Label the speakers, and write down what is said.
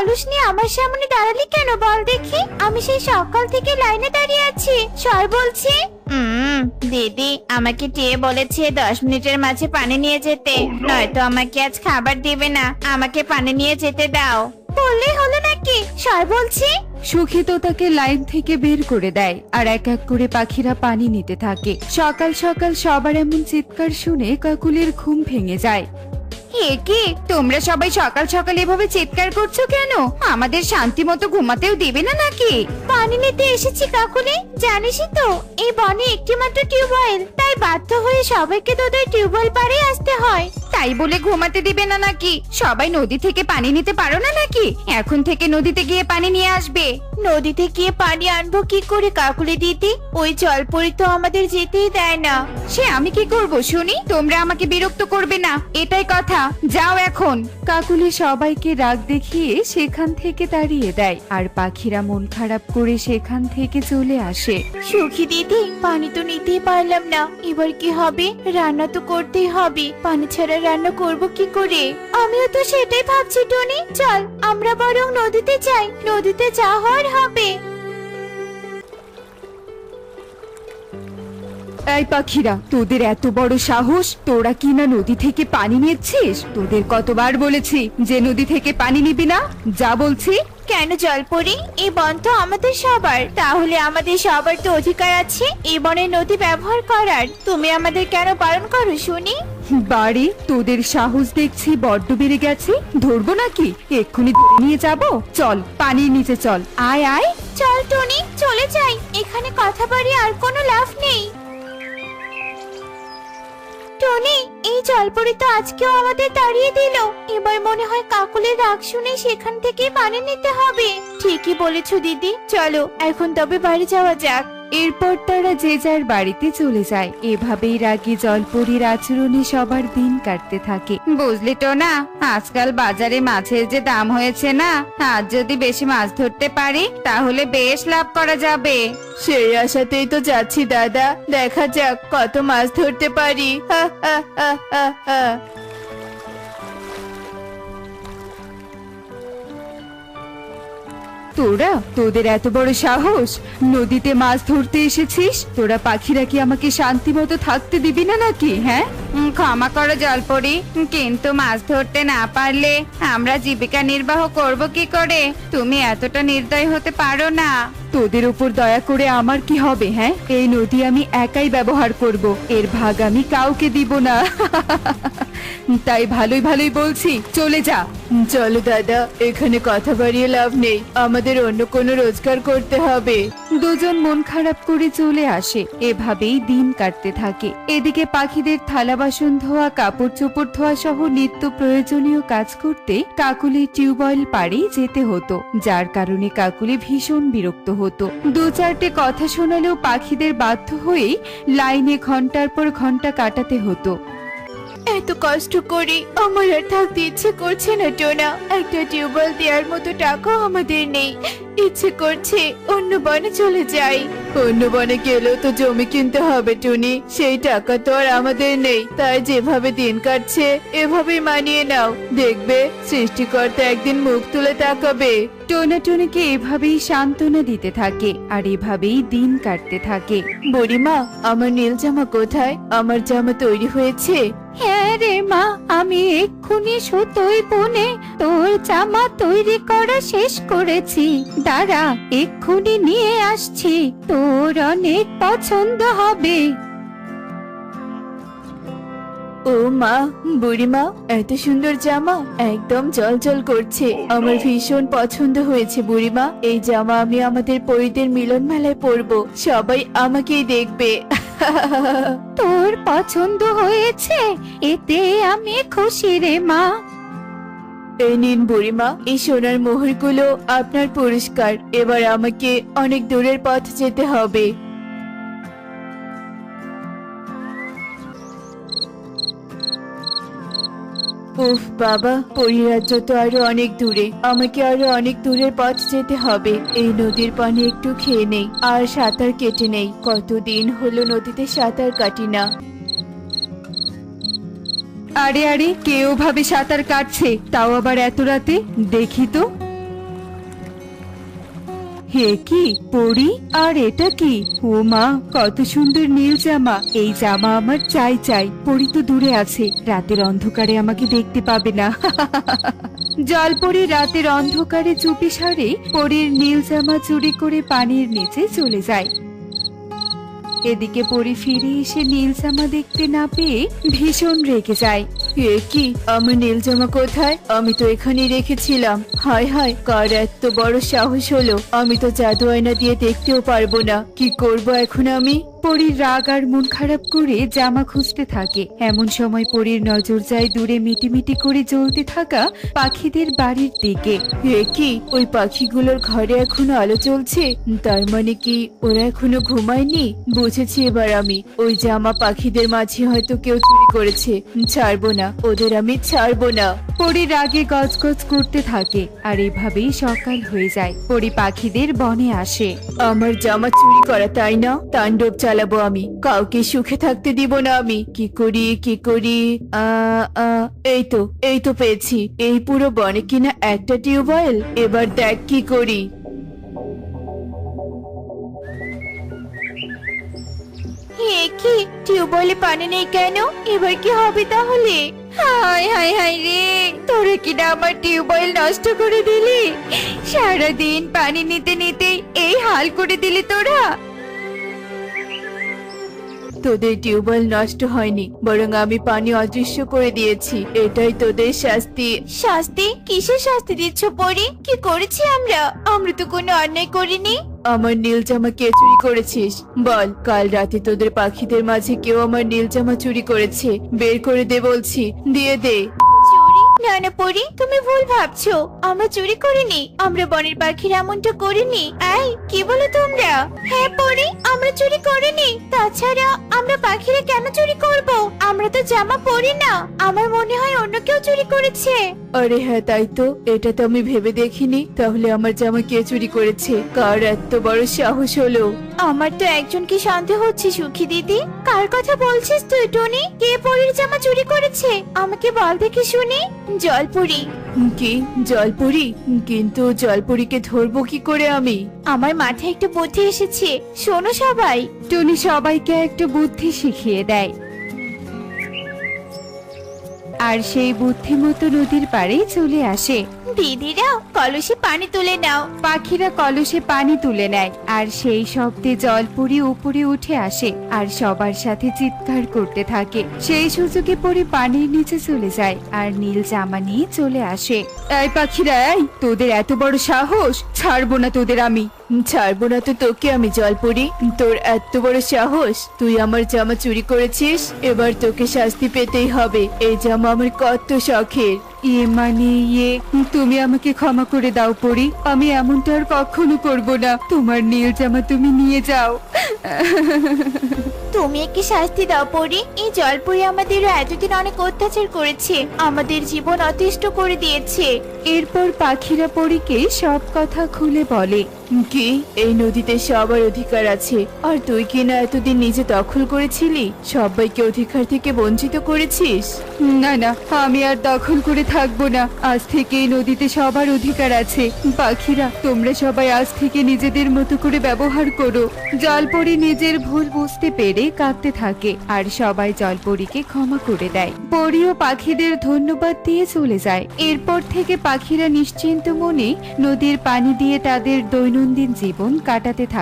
Speaker 1: কলস নিয়ে আমার সামনে দাঁড়ালি কেন বল দেখি? আমি সেই সকাল থেকে লাইনে দাঁড়িয়ে আছি, সর বলছি। দিদি আমাকে টিয়ে বলেছে 10 মিনিটের মাঝে পানি নিয়ে যেতে, নয়তো আমাকে আজ খাবার দেবে না। আমাকে পানি নিয়ে যেতে দাও। বললেই হলো নাকি, সর বলছি।
Speaker 2: সুখী তো তাকে লাইন থেকে বের করে দেয় আর এক এক করে পাখিরা পানি নিতে থাকে। সকাল সকাল সবার এমন চিৎকার শুনে কাকুলির ঘুম ভেঙে যায়। এ কি, তোমরা সবাই সকাল সকাল এভাবে চিৎকার করছো কেন? আমাদের শান্তি মতো ঘুমাতেও দিবে না নাকি?
Speaker 1: পানি নিতে এসেছি কাকুলি, জানিসই তো এই বনে একটি মাত্র টিউবওয়েল, তাই বাধ্য হয়ে সবাইকে তোদের টিউবওয়েল পাড়ে আসতে হয়।
Speaker 2: তাই বলে ঘুমাতে দিবে না নাকি? সবাই নদী থেকে পানি নিতে পারো না নাকি? এখন থেকে নদীতে গিয়ে পানি নিয়ে আসবে।
Speaker 1: নদীতে গিয়ে পানি আনবো কি করে কাকুলি দিদি? ওই জলপরি তো আমাদের যেতেই দেয় না।
Speaker 2: সে আমি কি করব শুনি? তোমরা আমাকে বিরক্ত করবে না, এটাই কথা। যাও এখন। কাকুলি সবাইকে রাগ দেখিয়ে সেখান থেকে তাড়িয়ে দেয় আর পাখিরা মন খারাপ করে সেখান থেকে চলে আসে।
Speaker 1: সুখী দিদি, পানি তো নিতেই পারলাম না, এবার কি হবে? রান্না তো করতেই হবে, পানি ছাড়া রান্না করব কি করে? আমিও তো সেটাই ভাবছি টনি, চল আমরা বরং নদীতে যাই, নদীতে যা হওয়ার হবে।
Speaker 2: এই পাখিরা, তোদের এত বড় সাহস, তোরা কি না নদী থেকে পানি নিচ্ছিস? তোদের কতবার বলেছি যে নদী থেকে পানি নিবি না? যা বলছি।
Speaker 1: কেন জলপরি? এই বন তো আমাদের সবার, তাহলে আমাদের সবার তো অধিকার আছে এই বনের নদী ব্যবহার করার। তুমি আমাদের কেন বারণ করো শুনি?
Speaker 2: বাড়ি, তোদের সাহস দেখছি বড্ড বেড়ে গেছে। ধরবো নাকি? এক্ষুনি ধরে নিয়ে যাব। চল পানির নিচে চল, আয় আয়।
Speaker 1: চল টনি, চলে যাই, এখানে কথা বাড়িয়ে আর কোনো লাভ নেই। টনি, এই জলপরি তো আজকেও আমাদের তাড়িয়ে দিল। এবার মনে হয় কাকুলির রাগ শুনে সেখান থেকে পানি নিতে হবে। ঠিকই বলেছো দিদি, চলো এখন তবে বাড়ি যাওয়া যাক।
Speaker 2: এরপর তারা যে যার বাড়িতে চলে যায়। এভাবেই রাগী জলপরীর আচরণে সবার দিন কাটতে থাকে। বুঝলি তো না, আজকাল বাজারে মাছের যে দাম হয়েছে না, আজ যদি বেশি মাছ ধরতে পারি তাহলে বেশ লাভ করা যাবে।
Speaker 1: সেই আশাতেই তো যাচ্ছি দাদা, দেখা যাক কত মাছ ধরতে পারি। হা হা হা হা হা।
Speaker 2: তোরা, তোদের এত বড় সাহস, নদীতে মাছ ধরতে এসেছিস? তোরা পাখিরা কি আমাকে শান্তি মতো থাকতে দিবি না নাকি? হ্যাঁ, ক্ষমা করো জলপরি, কিন্তু মাছ ধরতে না পারলে আমরা জীবিকা নির্বাহ করব কি করে? তুমি এতটা নির্দয় হতে পারো না। তোদের উপর দয়া করে আমার কি হবে? হ্যাঁ, এই নদী আমি একাই ব্যবহার করব, এর ভাগ আমি কাউকে দিব না। তাই ভালোই ভালোই বলছি, চলে যা।
Speaker 1: চলো দাদা, এখানে কথা বাড়িয়ে লাভ নেই, আমাদের অন্য কোনো রোজগার করতে হবে।
Speaker 2: দুজন মন খারাপ করে চলে আসে। এভাবেই দিন কাটতে থাকে। এদিকে পাখিদের থালা বাসন ধোয়া, কাপড় চোপড় ধোয়া সহ নিত্য প্রয়োজনীয় কাজ করতে কাকুলি টিউবওয়েল পাড়ে যেতে হতো, যার কারণে কাকুলি ভীষণ বিরক্ত হতো। দু চারটে কথা শোনালেও পাখিদের বাধ্য হয়ে লাইনে ঘন্টার পর ঘন্টা কাটাতে হতো।
Speaker 1: এত কষ্ট করে আমার আর থাকতে ইচ্ছে করছে না টোনা, একটা টিউবওয়েল দেওয়ার মতো টাকাও আমাদের নেই। ইচ্ছে করছে অন্য বনে চলে যাই। অন্য বনে গেলেও তো জমি কিনতে হবে টুনি, সেই টাকা তো আর আমাদের নেই। তাই যেভাবে দিন কাটছে এভাবেই মানিয়ে নাও, দেখবে সৃষ্টিকর্তা একদিন মুখ তুলে তাকাবে।
Speaker 2: টোনা টুনিকে এভাবেই সান্ত্বনা দিতে থাকে আর এভাবেই দিন কাটতে থাকে।
Speaker 1: বুড়িমা, আমার নীল জামা কোথায়? আমার জামা তৈরি হয়েছে?
Speaker 2: হ্যাঁ রে মা, আমি এক্ষুনি সুতোই বুনে তোর জামা তৈরি করা শেষ করেছি। দাঁড়া, এক্ষুনি নিয়ে আসছি, তোর অনেক পছন্দ হবে।
Speaker 1: ও মা, বুড়িমা, এত সুন্দর জামা, একদম জলজল করছে। আমার ভীষণ পছন্দ হয়েছে বুড়িমা। এই জামা আমি আমাদের পরিদের মিলন মেলায় পরবো, সবাই আমাকেই দেখবে।
Speaker 2: তোর পছন্দ হয়েছে, এতে আমি খুশি রে মা।
Speaker 1: এই নিন বুড়িমা, এই সোনার মোহরগুলো আপনার পুরস্কার। এবার আমাকে অনেক দূরের পথ যেতে হবে। উফ বাবা, পরিরাজ্য তো আরো অনেক দূরে, আমাকে আরো অনেক দূরের পথ যেতে হবে। এই নদীর পানি একটু খেয়ে নেই আর সাঁতার কেটে নেই, কতদিন হলো নদীতে সাঁতার কাটি না।
Speaker 2: আরে আরে, কেউ ভাবে সাঁতার কাটছে, তাও আবার এত রাতে? দেখি তো। হে কি পরি, আর এটা কি? ও মা, কত সুন্দর নীল জামা! এই জামা আমার চাই চাই। পরি তো দূরে আছে, রাতের অন্ধকারে আমাকে দেখতে পাবে না। জলপরি রাতের অন্ধকারে চুপি সারে পরীর নীল জামা চুরি করে পানির নিচে চলে যায়। এদিকে পরি ফিরে এসে নীল জামা দেখতে না পেয়ে ভীষণ রেগে যায়।
Speaker 1: এ কি, আমার নীল জামা কোথায়? আমি তো এখানেই রেখেছিলাম। হায় হায়, কার এত বড় সাহস হলো! আমি তো জাদু আয়না দিয়ে দেখতেও পারবো না। কি করব এখন আমি?
Speaker 2: পরীর রাগ আর মন খারাপ করে জামা খুঁজতে থাকে। এমন সময় পরীর নজর যায় দূরে মিটিমিটি করে জ্বলতে থাকা পাখিদের বাড়ির দিকে।
Speaker 1: এ কি, ওই পাখিগুলোর ঘরে এখনো আলো জ্বলছে? তার মানে কি ওরা এখনো ঘুমায়নি? বুঝেছি এবার আমি। ওই জামা পাখিদের মাঝে হয়তো কেউ চুরি করেছে। ছাড়বো না, ওদের আমি ছাড়বো না।
Speaker 2: পরী রাগে গজগজ করতে থাকে আর এভাবেই সকাল হয়ে যায়। পরী পাখিদের বনে আসে।
Speaker 1: আমার জামা চুরি করা, তাই না? তাণ্ডব চালাবো আমি, কাউকে সুখে থাকতে দিব না আমি। কি করি কি করি? এই তো পেয়েছি। এই পুরো বনে কিনা একটা টিউবওয়েল। এবার দেখ কি করি। কি, টিউবওয়েলে পানি নেই কেন? এবার কি হবে তাহলে? হায় হায় হায় রে, তোরা কিনা আমার টিউবওয়েল নষ্ট করে দিলি। সারাদিন পানি নিতে নিতে এই হাল করে দিলি তোরা। তোদের টিউবওয়েল নষ্ট হয়নি, বরং আমি পানি অদৃশ্য করে দিয়েছি। এটাই তোদের শাস্তি। শাস্তি? কিসের শাস্তি দিচ্ছ পরি? কি করেছি আমরা? আমরা তো কোনো অন্যায় করিনি। আমার নীল জামা কে চুরি করেছিস? বল, কাল রাতে তোদের পাখিদের মাঝে কেউ আমার নীল জামা চুরি করেছে। বের করে দে বলছি, দিয়ে দে। চুরি? না না পরি, তুমি ভুল ভাবছো। আমরা চুরি করিনি। আমরা বনের পাখিরা এমনটা করিনি। এই, কি বলো তোমরা? হ্যাঁ পরি, আমরা চুরি করিনি। তাছাড়া আমরা পাখিরা কেন চুরি করব? আমরা তো জামা পরি না। আমার মনে হয় অন্য কেউ চুরি করেছে। আরে হ্যাঁ, তাই তো। এটা তো আমি ভেবে দেখিনি। তাহলে আমার জামা কে চুরি করেছে? কার এত বড় সাহস হলো? আমার তো একজনকে সন্দেহ হচ্ছে সুখী দিদি। কার কথা বলছিস তুই টনি? কে পরীর জামা চুরি করেছে? আমাকে বল দেখি শুনি। জলপরি। কি জলপরি? কিন্তু জলপরীকে ধরবো কি করে আমি? আমার মাথায় একটা বুদ্ধি এসেছে, শোনো সবাই।
Speaker 2: টনি সবাইকে একটা বুদ্ধি শিখিয়ে দেয় আর সেই বুদ্ধিমতো নদীর পাড়ে চলে আসে।
Speaker 1: দিদিরা, কলসে পানি তুলে নাও।
Speaker 2: পাখিরা কলসে পানি তুলে নেয় আর সেই শব্দে জলপরি উপরে উঠে আসে আর সবার সাথে চিৎকার করতে থাকে। সেই সুযোগে পরি পানির নিচে চলে যায় আর নীল জামা নিয়ে চলে আসে। এই পাখিরা, এই তোদের এত বড় সাহস! ছাড়বো না তোদের আমি।
Speaker 1: ছাড়বো না তো তোকে আমি, জলপরি। তোর এত বড় সাহস! তুই আমার জামা চুরি করেছিস। এবার তোকে শাস্তি পেতেই হবে। এই জামা আমার কত শখের।
Speaker 2: তুমি আমাকে ক্ষমা করে দাও পরি। আমি এমনটা আর কখনো করবো না। তোমার নীল জামা তুমি নিয়ে যাও।
Speaker 1: তুমি একে শাস্তি দাও পরি। এই জলপরি আমাদের এতদিন অনেক অত্যাচার করেছে, আমাদের জীবন অতিষ্ঠ করে দিয়েছে।
Speaker 2: এরপর পাখিরা পরীকে সব কথা খুলে বলে।
Speaker 1: কি, এই নদীতে সবার অধিকার আছে, আর তুই কিনা এতদিন নিজে দখল করেছিলি? সবাইকে অধিকার থেকে বঞ্চিত করেছিস।
Speaker 2: না না, আমি আর দখল করে থাকবো না। আজ থেকে এই নদীতে সবার অধিকার আছে। পাখিরা, তোমরা সবাই আজ থেকে নিজেদের মতো করে ব্যবহার করো। জলপরি নিজের ভুল বুঝতে পেরে কাঁদতে থাকে আর সবাই জলপরীকে ক্ষমা করে দেয়। পরীও পাখিদের ধন্যবাদ দিয়ে চলে যায়। এরপর থেকে পাখিরা নিশ্চিন্ত মনে নদীর পানি দিয়ে তাদের দৈনন্দিন জীবন কাটাতে থাকে।